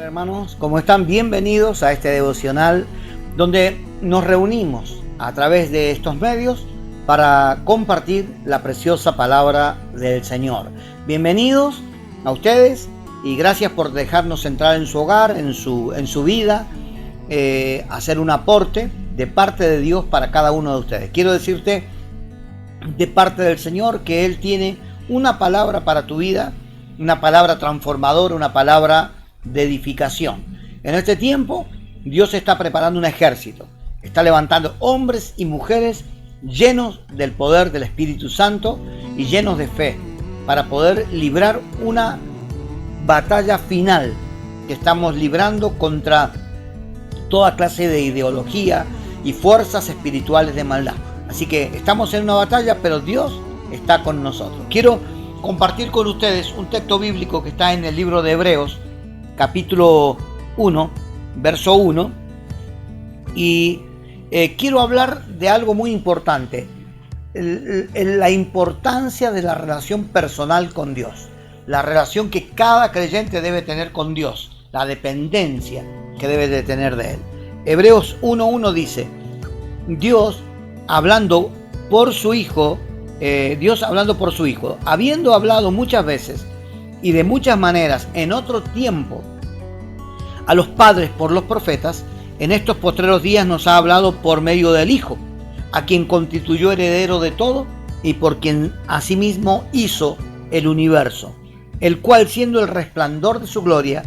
Hermanos, ¿cómo están? Bienvenidos a este devocional donde nos reunimos a través de estos medios para compartir la preciosa palabra del Señor. Bienvenidos a ustedes y gracias por dejarnos entrar en su hogar, en su vida, hacer un aporte de parte de Dios para cada uno de ustedes. Quiero decirte de parte del Señor que Él tiene una palabra para tu vida, una palabra transformadora, una palabra de edificación. En este tiempo Dios está preparando un ejército, está levantando hombres y mujeres llenos del poder del Espíritu Santo y llenos de fe para poder librar una batalla final que estamos librando contra toda clase de ideología y fuerzas espirituales de maldad. Así que estamos en una batalla, pero Dios está con nosotros. Quiero compartir con ustedes un texto bíblico que está en el libro de Hebreos, capítulo 1, verso 1, y quiero hablar de algo muy importante, la importancia de la relación personal con Dios, la relación que cada creyente debe tener con Dios, la dependencia que debe de tener de Él. Hebreos 1.1 dice, Dios hablando por su Hijo, habiendo hablado muchas veces y de muchas maneras en otro tiempo a los padres por los profetas, en estos postreros días nos ha hablado por medio del Hijo, a quien constituyó heredero de todo y por quien asimismo hizo el universo, el cual siendo el resplandor de su gloria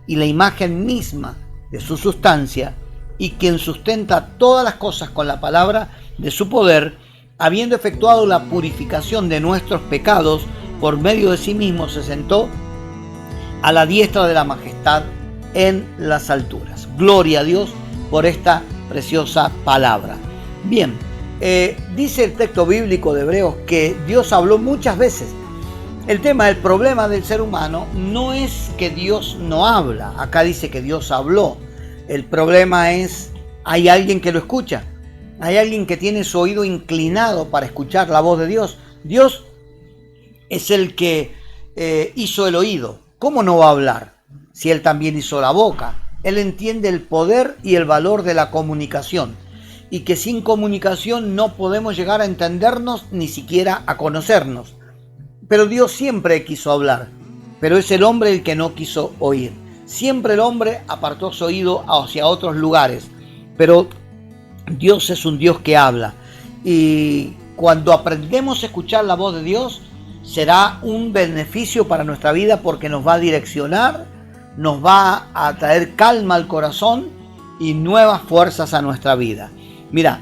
y la imagen misma de su sustancia, y quien sustenta todas las cosas con la palabra de su poder, habiendo efectuado la purificación de nuestros pecados por medio de sí mismo, se sentó a la diestra de la majestad en las alturas. Gloria a Dios por esta preciosa palabra. Bien, dice el texto bíblico de Hebreos que Dios habló muchas veces. El problema del ser humano no es que Dios no habla. Acá dice que Dios habló. El problema es, hay alguien que lo escucha. Hay alguien que tiene su oído inclinado para escuchar la voz de Dios. Dios es el que hizo el oído. ¿Cómo no va a hablar si Él también hizo la boca? Él entiende el poder y el valor de la comunicación. Y que sin comunicación no podemos llegar a entendernos ni siquiera a conocernos. Pero Dios siempre quiso hablar. Pero es el hombre el que no quiso oír. Siempre el hombre apartó su oído hacia otros lugares. Pero Dios es un Dios que habla. Y cuando aprendemos a escuchar la voz de Dios, será un beneficio para nuestra vida porque nos va a direccionar, nos va a traer calma al corazón y nuevas fuerzas a nuestra vida. Mira,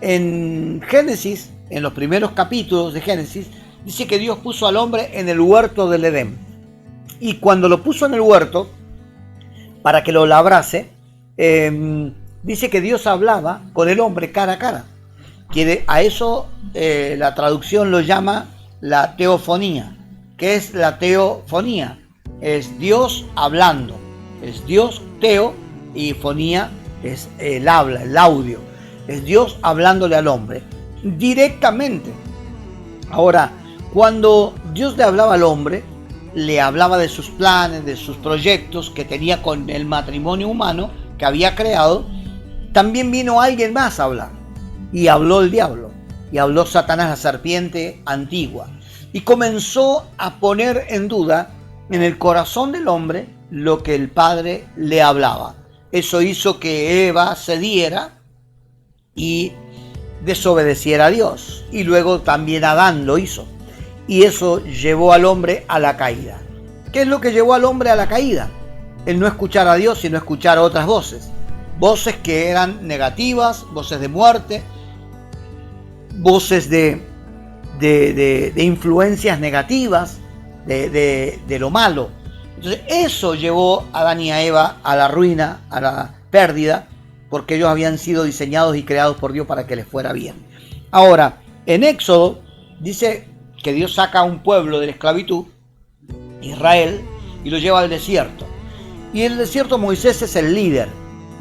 en Génesis, en los primeros capítulos de Génesis, dice que Dios puso al hombre en el huerto del Edén. Y cuando lo puso en el huerto, para que lo labrase, dice que Dios hablaba con el hombre cara a cara. A eso la traducción lo llama la teofonía. ¿Qué es la teofonía? Es Dios hablando. Es Dios teo y fonía es el habla, el audio. Es Dios hablándole al hombre directamente. Ahora, cuando Dios le hablaba al hombre, le hablaba de sus planes, de sus proyectos que tenía con el matrimonio humano que había creado. También vino alguien más a hablar. Y habló el diablo. Y habló Satanás, la serpiente antigua. Y comenzó a poner en duda en el corazón del hombre lo que el Padre le hablaba. Eso hizo que Eva cediera y desobedeciera a Dios. Y luego también Adán lo hizo. Y eso llevó al hombre a la caída. ¿Qué es lo que llevó al hombre a la caída? El no escuchar a Dios, sino escuchar otras voces. Voces que eran negativas, voces de muerte, voces de influencias negativas, de lo malo. Entonces eso llevó a Adán y a Eva a la ruina, a la pérdida, porque ellos habían sido diseñados y creados por Dios para que les fuera bien. Ahora, en Éxodo dice que Dios saca a un pueblo de la esclavitud, Israel, y lo lleva al desierto. Y en el desierto Moisés es el líder.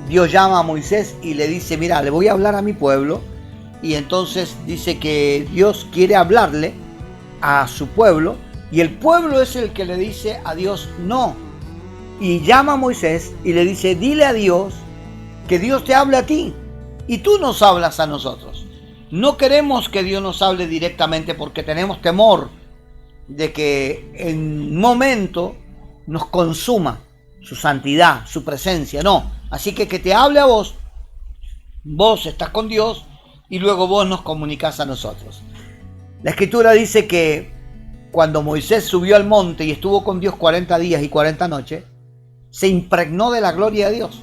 Dios llama a Moisés y le dice, mira, le voy a hablar a mi pueblo. Y entonces dice que Dios quiere hablarle a su pueblo. Y el pueblo es el que le dice a Dios, no, y llama a Moisés y le dice, dile a Dios que Dios te hable a ti y tú nos hablas a nosotros. No queremos que Dios nos hable directamente porque tenemos temor de que en un momento nos consuma su santidad, su presencia. No, así que te hable a vos, vos estás con Dios y luego vos nos comunicás a nosotros. La Escritura dice que cuando Moisés subió al monte y estuvo con Dios 40 días y 40 noches, se impregnó de la gloria de Dios.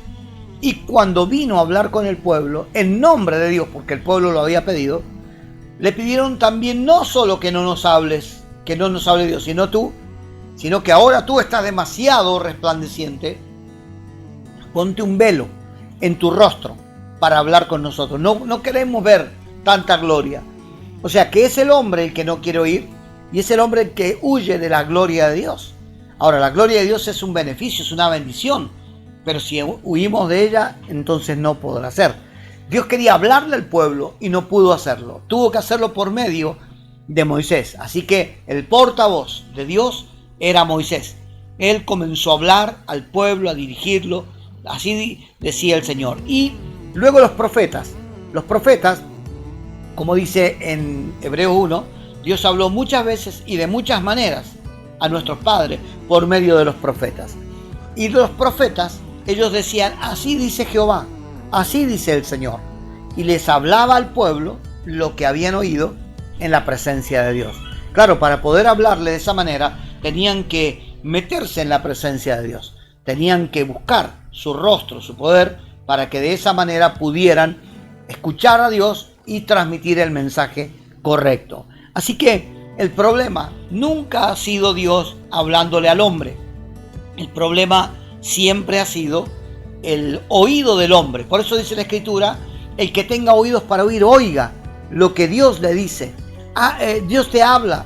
Y cuando vino a hablar con el pueblo, en nombre de Dios, porque el pueblo lo había pedido, le pidieron también no solo que no nos hables, que no nos hable Dios, sino que ahora tú estás demasiado resplandeciente, ponte un velo en tu rostro para hablar con nosotros. No queremos ver tanta gloria. O sea que es el hombre el que no quiere oír y es el hombre el que huye de la gloria de Dios. Ahora, la gloria de Dios es un beneficio, es una bendición, pero si huimos de ella, entonces no podrá ser. Dios quería hablarle al pueblo y no pudo hacerlo. Tuvo que hacerlo por medio de Moisés. Así que el portavoz de Dios era Moisés. Él comenzó a hablar al pueblo, a dirigirlo, así decía el Señor. Y luego los profetas, como dice en Hebreo 1, Dios habló muchas veces y de muchas maneras a nuestros padres por medio de los profetas. Y los profetas, ellos decían, así dice Jehová, así dice el Señor. Y les hablaba al pueblo lo que habían oído en la presencia de Dios. Claro, para poder hablarle de esa manera, tenían que meterse en la presencia de Dios. Tenían que buscar su rostro, su poder, para que de esa manera pudieran escuchar a Dios y transmitir el mensaje correcto. Así que el problema nunca ha sido Dios hablándole al hombre. El problema siempre ha sido el oído del hombre. Por eso dice la Escritura, el que tenga oídos para oír, oiga lo que Dios le dice. Dios te habla,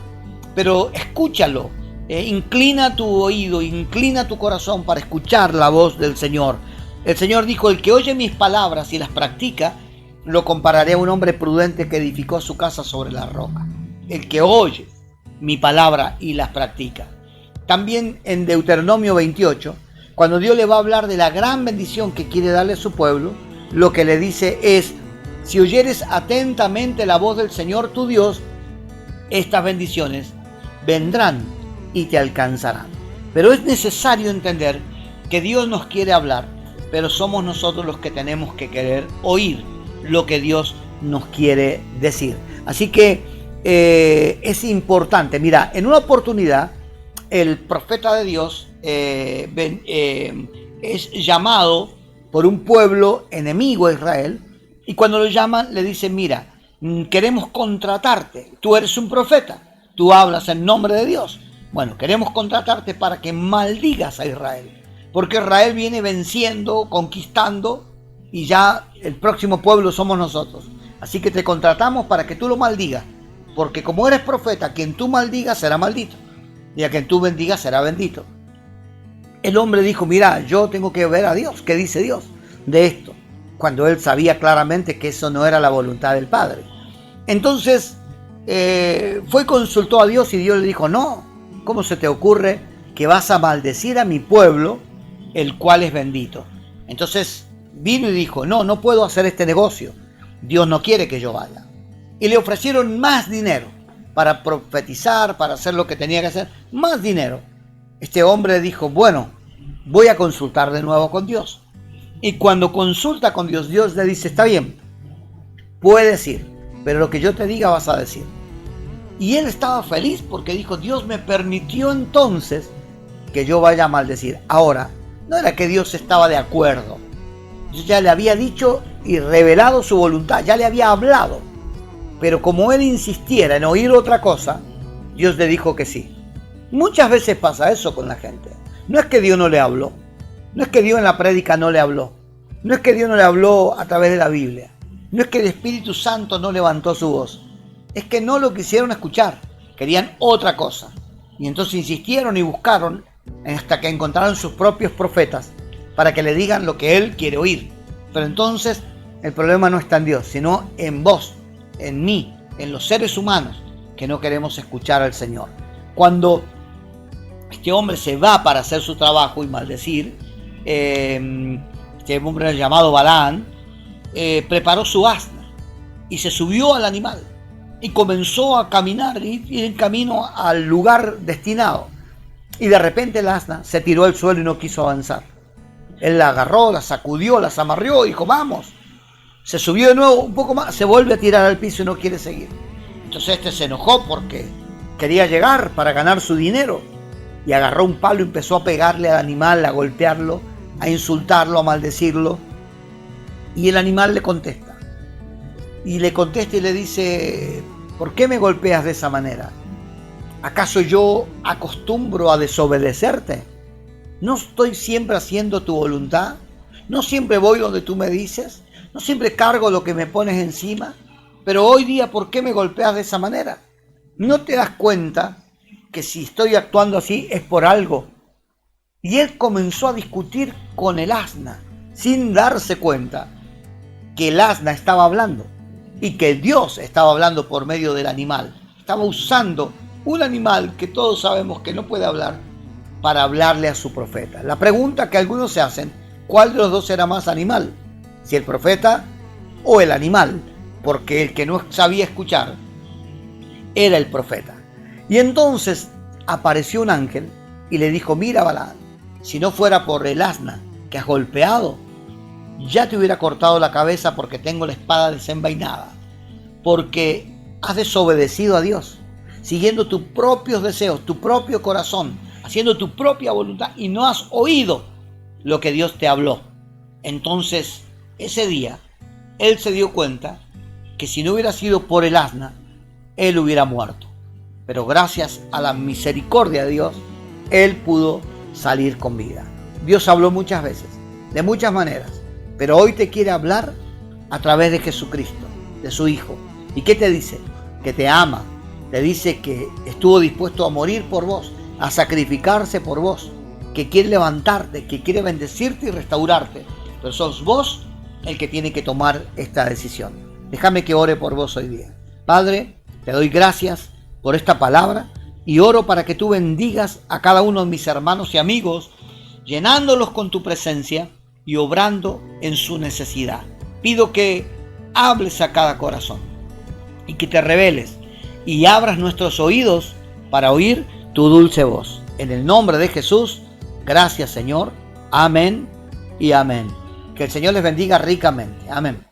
pero escúchalo. Inclina tu oído, inclina tu corazón para escuchar la voz del Señor. El Señor dijo, el que oye mis palabras y las practica, lo compararé a un hombre prudente que edificó su casa sobre la roca. El que oye mi palabra y las practica. También en Deuteronomio 28, cuando Dios le va a hablar de la gran bendición que quiere darle a su pueblo, lo que le dice es, si oyeres atentamente la voz del Señor tu Dios, estas bendiciones vendrán y te alcanzarán. Pero es necesario entender que Dios nos quiere hablar, pero somos nosotros los que tenemos que querer oír lo que Dios nos quiere decir. Así que es importante. Mira, en una oportunidad el profeta de Dios es llamado por un pueblo enemigo a Israel, y cuando lo llaman le dicen, mira, queremos contratarte, tú eres un profeta, tú hablas en nombre de Dios, bueno, queremos contratarte para que maldigas a Israel, porque Israel viene venciendo, conquistando, y ya el próximo pueblo somos nosotros, así que te contratamos para que tú lo maldigas, porque como eres profeta, quien tú maldigas será maldito, y a quien tú bendigas será bendito. El hombre dijo, mira, yo tengo que ver a Dios, ¿qué dice Dios de esto? Cuando él sabía claramente que eso no era la voluntad del Padre. Entonces fue y consultó a Dios y Dios le dijo, no, ¿cómo se te ocurre que vas a maldecir a mi pueblo, el cual es bendito? Entonces vino y dijo, no puedo hacer este negocio, Dios no quiere que yo vaya. Y le ofrecieron más dinero para profetizar, para hacer lo que tenía que hacer, más dinero. Este hombre dijo, bueno, voy a consultar de nuevo con Dios. Y cuando consulta con Dios, Dios le dice, está bien, puedes ir, pero lo que yo te diga vas a decir. Y él estaba feliz porque dijo, Dios me permitió entonces que yo vaya a maldecir. Ahora, no era que Dios estaba de acuerdo. Dios ya le había dicho y revelado su voluntad, ya le había hablado. Pero como él insistiera en oír otra cosa, Dios le dijo que sí. Muchas veces pasa eso con la gente. No es que Dios no le habló. No es que Dios en la prédica no le habló. No es que Dios no le habló a través de la Biblia. No es que el Espíritu Santo no levantó su voz. Es que no lo quisieron escuchar. Querían otra cosa. Y entonces insistieron y buscaron hasta que encontraron sus propios profetas para que le digan lo que él quiere oír. Pero entonces el problema no está en Dios, sino en vos, en mí, en los seres humanos que no queremos escuchar al Señor. Cuando Este hombre se va para hacer su trabajo y maldecir. Este hombre llamado Balaam preparó su asna y se subió al animal y comenzó a caminar y ir en camino al lugar destinado. Y de repente el asna se tiró al suelo y no quiso avanzar. Él la agarró, la sacudió, la zamarrió y dijo, vamos. Se subió de nuevo un poco más, se vuelve a tirar al piso y no quiere seguir. Entonces este se enojó porque quería llegar para ganar su dinero. Y agarró un palo y empezó a pegarle al animal, a golpearlo, a insultarlo, a maldecirlo. Y el animal le contesta. Y le dice, ¿por qué me golpeas de esa manera? ¿Acaso yo acostumbro a desobedecerte? ¿No estoy siempre haciendo tu voluntad? ¿No siempre voy donde tú me dices? ¿No siempre cargo lo que me pones encima? Pero hoy día, ¿por qué me golpeas de esa manera? ¿No te das cuenta que si estoy actuando así es por algo? Y él comenzó a discutir con el asna, sin darse cuenta que el asna estaba hablando y que Dios estaba hablando por medio del animal. Estaba usando un animal que todos sabemos que no puede hablar para hablarle a su profeta. La pregunta que algunos se hacen, ¿cuál de los dos era más animal? Si el profeta o el animal, porque el que no sabía escuchar era el profeta. Y entonces apareció un ángel y le dijo, mira Balaam, si no fuera por el asna que has golpeado, ya te hubiera cortado la cabeza porque tengo la espada desenvainada, porque has desobedecido a Dios, siguiendo tus propios deseos, tu propio corazón, haciendo tu propia voluntad y no has oído lo que Dios te habló. Entonces, ese día, él se dio cuenta que si no hubiera sido por el asna, él hubiera muerto. Pero gracias a la misericordia de Dios, él pudo salir con vida. Dios habló muchas veces, de muchas maneras, pero hoy te quiere hablar a través de Jesucristo, de su Hijo. ¿Y qué te dice? Que te ama. Te dice que estuvo dispuesto a morir por vos, a sacrificarse por vos, que quiere levantarte, que quiere bendecirte y restaurarte. Pero sos vos el que tiene que tomar esta decisión. Déjame que ore por vos hoy día. Padre, te doy gracias por esta palabra y oro para que tú bendigas a cada uno de mis hermanos y amigos, llenándolos con tu presencia y obrando en su necesidad. Pido que hables a cada corazón y que te reveles y abras nuestros oídos para oír tu dulce voz. En el nombre de Jesús, gracias Señor. Amén y amén. Que el Señor les bendiga ricamente. Amén.